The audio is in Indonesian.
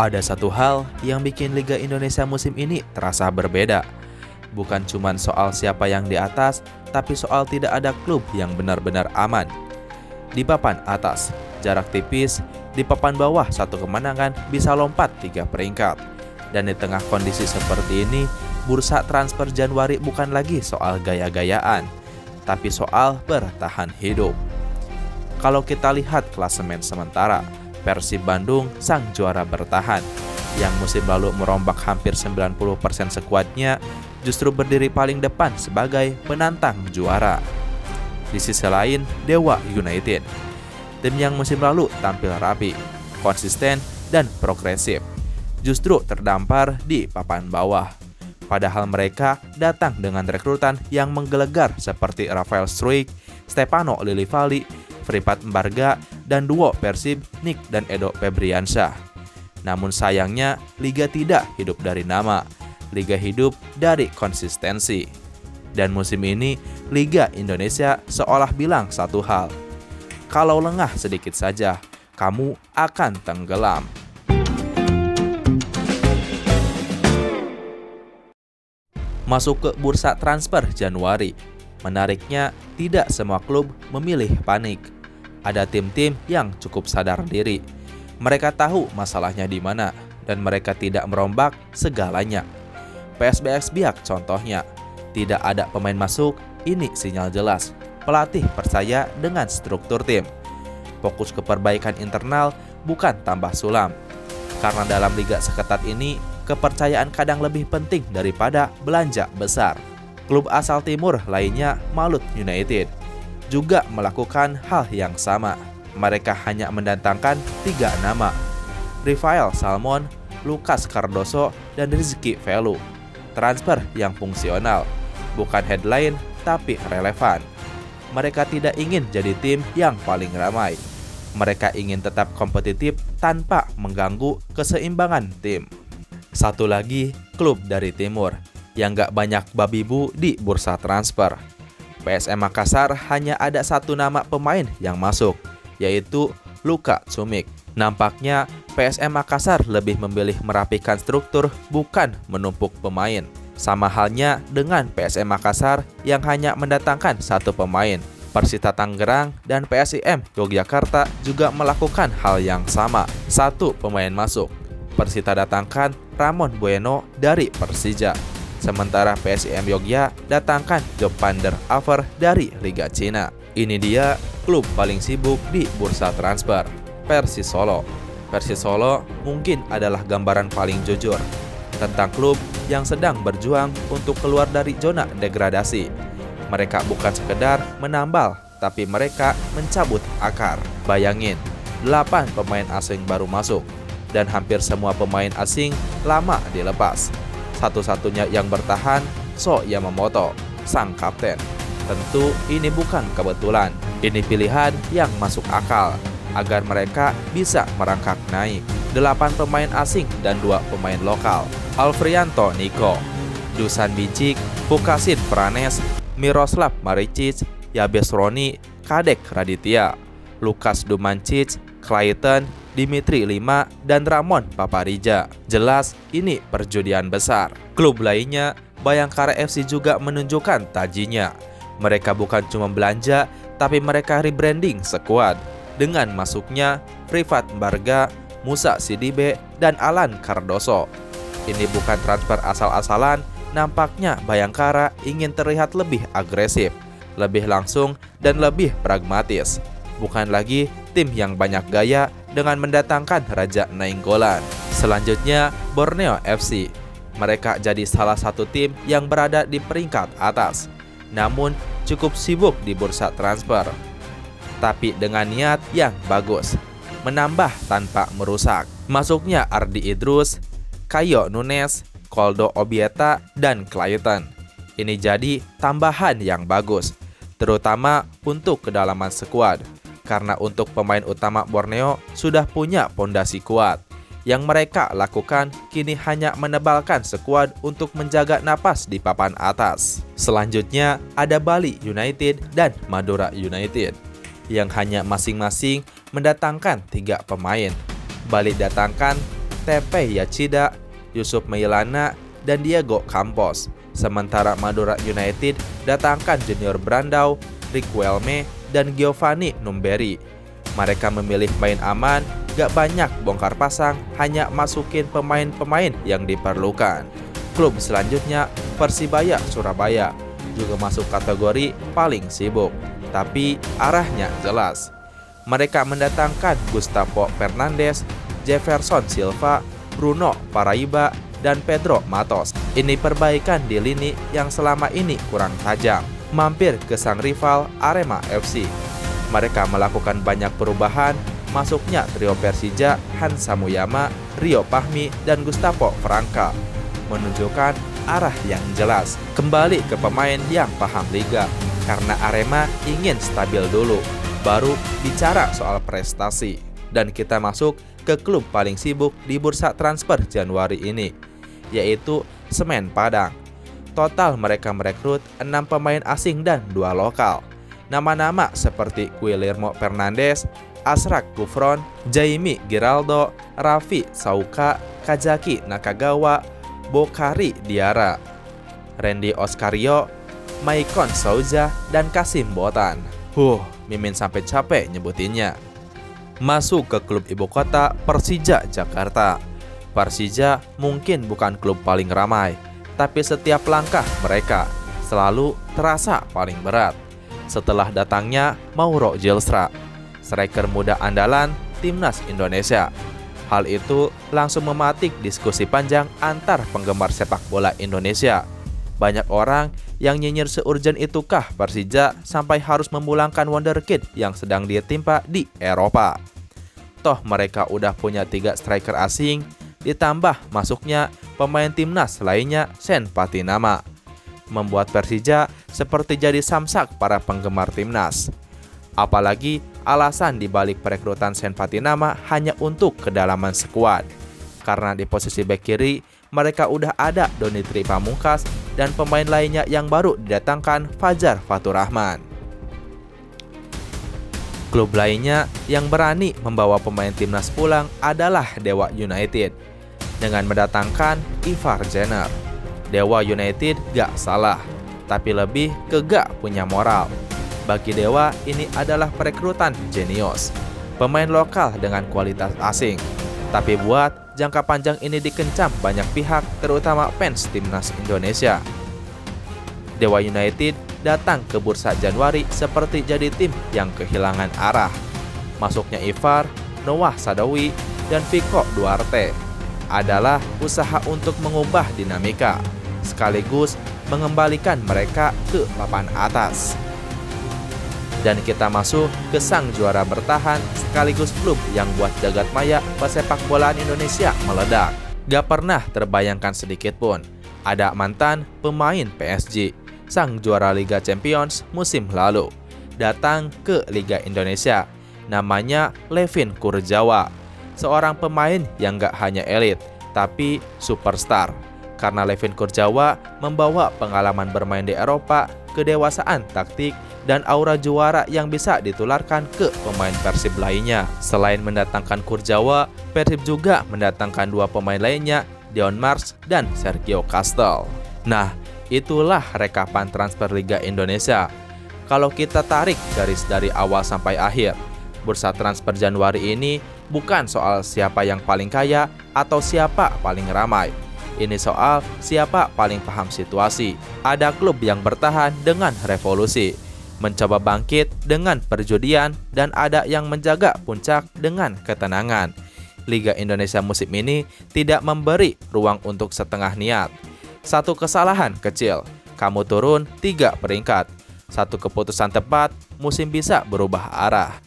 Ada satu hal yang bikin Liga Indonesia musim ini terasa berbeda. Bukan cuma soal siapa yang di atas, tapi soal tidak ada klub yang benar-benar aman. Di papan atas, jarak tipis, di papan bawah satu kemenangan bisa lompat 3 peringkat. Dan di tengah kondisi seperti ini, bursa transfer Januari bukan lagi soal gaya-gayaan, tapi soal bertahan hidup. Kalau kita lihat klasemen sementara, Persib Bandung sang juara bertahan, yang musim lalu merombak hampir 90% skuadnya, justru berdiri paling depan sebagai penantang juara. Di sisi lain, Dewa United, tim yang musim lalu tampil rapi, konsisten, dan progresif, justru terdampar di papan bawah. Padahal mereka datang dengan rekrutan yang menggelegar seperti Rafael Struijk, Stefano Lillivali, Fripat Mbarga, dan duo Persib Nick dan Edo Febriansyah. Namun sayangnya, Liga tidak hidup dari nama, Liga hidup dari konsistensi. Dan musim ini, Liga Indonesia seolah bilang satu hal, kalau lengah sedikit saja, kamu akan tenggelam. Masuk ke bursa transfer Januari, menariknya tidak semua klub memilih panik. Ada tim-tim yang cukup sadar diri. Mereka tahu masalahnya di mana dan mereka tidak merombak segalanya. PSBS Biak contohnya, tidak ada pemain masuk, ini sinyal jelas. Pelatih percaya dengan struktur tim. Fokus ke perbaikan internal, bukan tambah sulam. Karena dalam liga seketat ini, kepercayaan kadang lebih penting daripada belanja besar. Klub asal timur lainnya, Malut United, juga melakukan hal yang sama. Mereka hanya mendatangkan 3 nama, Rifael Salmon, Lucas Cardoso, dan Rizky Velu. Transfer yang fungsional, bukan headline tapi relevan. Mereka tidak ingin jadi tim yang paling ramai. Mereka ingin tetap kompetitif tanpa mengganggu keseimbangan tim. Satu lagi, klub dari timur yang gak banyak babi bu di bursa transfer. PSM Makassar hanya ada satu nama pemain yang masuk, yaitu Luka Cumik. Nampaknya PSM Makassar lebih memilih merapikan struktur bukan menumpuk pemain. Sama halnya dengan PSM Makassar yang hanya mendatangkan satu pemain. Persita Tangerang dan PSIM Yogyakarta juga melakukan hal yang sama. Satu pemain masuk. Persita datangkan Ramon Bueno dari Persija. Sementara PSIM Yogyakarta datangkan Jopander Aver dari Liga Cina. Ini dia klub paling sibuk di bursa transfer, Persis Solo. Persis Solo mungkin adalah gambaran paling jujur tentang klub yang sedang berjuang untuk keluar dari zona degradasi. Mereka bukan sekedar menambal, tapi mereka mencabut akar. Bayangin, 8 pemain asing baru masuk, dan hampir semua pemain asing lama dilepas. Satu-satunya yang bertahan, So Yamamoto, sang kapten. Tentu ini bukan kebetulan, ini pilihan yang masuk akal agar mereka bisa merangkak naik. 8 pemain asing dan 2 pemain lokal, Alfrianto Niko, Dusan Bicik, Fukasin Pranes, Miroslav Maricic, Yabes Roni, Kadek Raditya, Lukas Dumancic, Clayton, Dimitri Lima, dan Ramon Paparija. Jelas ini perjudian besar. Klub lainnya, Bayangkara FC juga menunjukkan tajinya. Mereka bukan cuma belanja, tapi mereka rebranding skuad. Dengan masuknya Fripat Mbarga, Musa Sidibe, dan Alan Cardoso. Ini bukan transfer asal-asalan, nampaknya Bayangkara ingin terlihat lebih agresif, lebih langsung, dan lebih pragmatis. Bukan lagi tim yang banyak gaya dengan mendatangkan Raja Nainggolan. Selanjutnya, Borneo FC. Mereka jadi salah satu tim yang berada di peringkat atas, namun cukup sibuk di bursa transfer. Tapi dengan niat yang bagus, menambah tanpa merusak. Masuknya Ardi Idrus, Kayo Nunes, Koldo Obieta, dan Clayton. Ini jadi tambahan yang bagus, terutama untuk kedalaman skuad. Karena untuk pemain utama Borneo sudah punya pondasi kuat. Yang mereka lakukan kini hanya menebalkan skuad untuk menjaga napas di papan atas. Selanjutnya ada Bali United dan Madura United, yang hanya masing-masing mendatangkan 3 pemain. Bali datangkan Tepe Yachida, Yusuf Mailana, dan Diego Campos. Sementara Madura United datangkan Junior Brandao, Riquelme, dan Giovanni Numberi. Mereka memilih main aman, gak banyak bongkar pasang, hanya masukin pemain-pemain yang diperlukan. Klub selanjutnya Persibaya Surabaya juga masuk kategori paling sibuk, tapi arahnya jelas. Mereka mendatangkan Gustavo Fernandes, Jefferson Silva, Bruno Paraiba, dan Pedro Matos. Ini perbaikan di lini yang selama ini kurang tajam, mampir ke sang rival Arema FC. Mereka melakukan banyak perubahan, masuknya trio Persija, Hansa Muyama, Rio Fahmi, dan Gustavo Franca, menunjukkan arah yang jelas. Kembali ke pemain yang paham liga, karena Arema ingin stabil dulu, baru bicara soal prestasi. Dan kita masuk ke klub paling sibuk di bursa transfer Januari ini, yaitu Semen Padang. Total mereka merekrut 6 pemain asing dan 2 lokal. Nama-nama seperti Guillermo Fernandes, Ashraf Gufron, Jaime Giraldo, Raffi Sauka, Kazaki Nakagawa, Bokari Diarra, Randy Oscario, Maicon Souza, dan Kasim Botan. Mimin sampai capek nyebutinnya. Masuk ke klub ibu kota Persija Jakarta. Persija mungkin bukan klub paling ramai, tapi setiap langkah mereka selalu terasa paling berat. Setelah datangnya Mauro Gilstra, striker muda andalan timnas Indonesia. Hal itu langsung mematik diskusi panjang antar penggemar sepak bola Indonesia. Banyak orang yang nyinyir seurgen itukah Persija sampai harus memulangkan wonderkid yang sedang ditimpa di Eropa. Toh mereka udah punya 3 striker asing, ditambah masuknya pemain timnas lainnya Sen Patinama, membuat Persija seperti jadi samsak para penggemar timnas. Apalagi alasan dibalik perekrutan Sen Patinama hanya untuk kedalaman skuad, karena di posisi bek kiri mereka udah ada Donitri Pamungkas dan pemain lainnya yang baru didatangkan Fajar Faturrahman. Klub lainnya yang berani membawa pemain timnas pulang adalah Dewa United dengan mendatangkan Ivar Jenner. Dewa United gak salah, tapi lebih ke gak punya moral. Bagi Dewa, ini adalah perekrutan jenius, pemain lokal dengan kualitas asing. Tapi buat jangka panjang ini dikencam banyak pihak, terutama fans timnas Indonesia. Dewa United datang ke bursa Januari seperti jadi tim yang kehilangan arah. Masuknya Ivar, Noah Sadawi, dan Vico Duarte adalah usaha untuk mengubah dinamika, sekaligus mengembalikan mereka ke papan atas. Dan kita masuk ke sang juara bertahan sekaligus klub yang buat jagat maya pesepak bolaan Indonesia meledak. Gak pernah terbayangkan sedikit pun ada mantan pemain PSG, sang juara Liga Champions musim lalu, datang ke Liga Indonesia. Namanya Levin Kurzawa, seorang pemain yang gak hanya elit, tapi superstar. Karena Levin Kurzawa membawa pengalaman bermain di Eropa, kedewasaan taktik, dan aura juara yang bisa ditularkan ke pemain Persib lainnya. Selain mendatangkan Kurzawa, Persib juga mendatangkan 2 pemain lainnya, Dion Mars dan Sergio Castel. Nah, itulah rekapan transfer Liga Indonesia. Kalau kita tarik garis dari awal sampai akhir, bursa transfer Januari ini bukan soal siapa yang paling kaya atau siapa paling ramai. Ini soal siapa paling paham situasi. Ada klub yang bertahan dengan revolusi, mencoba bangkit dengan perjudian, dan ada yang menjaga puncak dengan ketenangan. Liga Indonesia musim ini tidak memberi ruang untuk setengah niat. Satu kesalahan kecil, kamu turun 3 peringkat. Satu keputusan tepat, musim bisa berubah arah.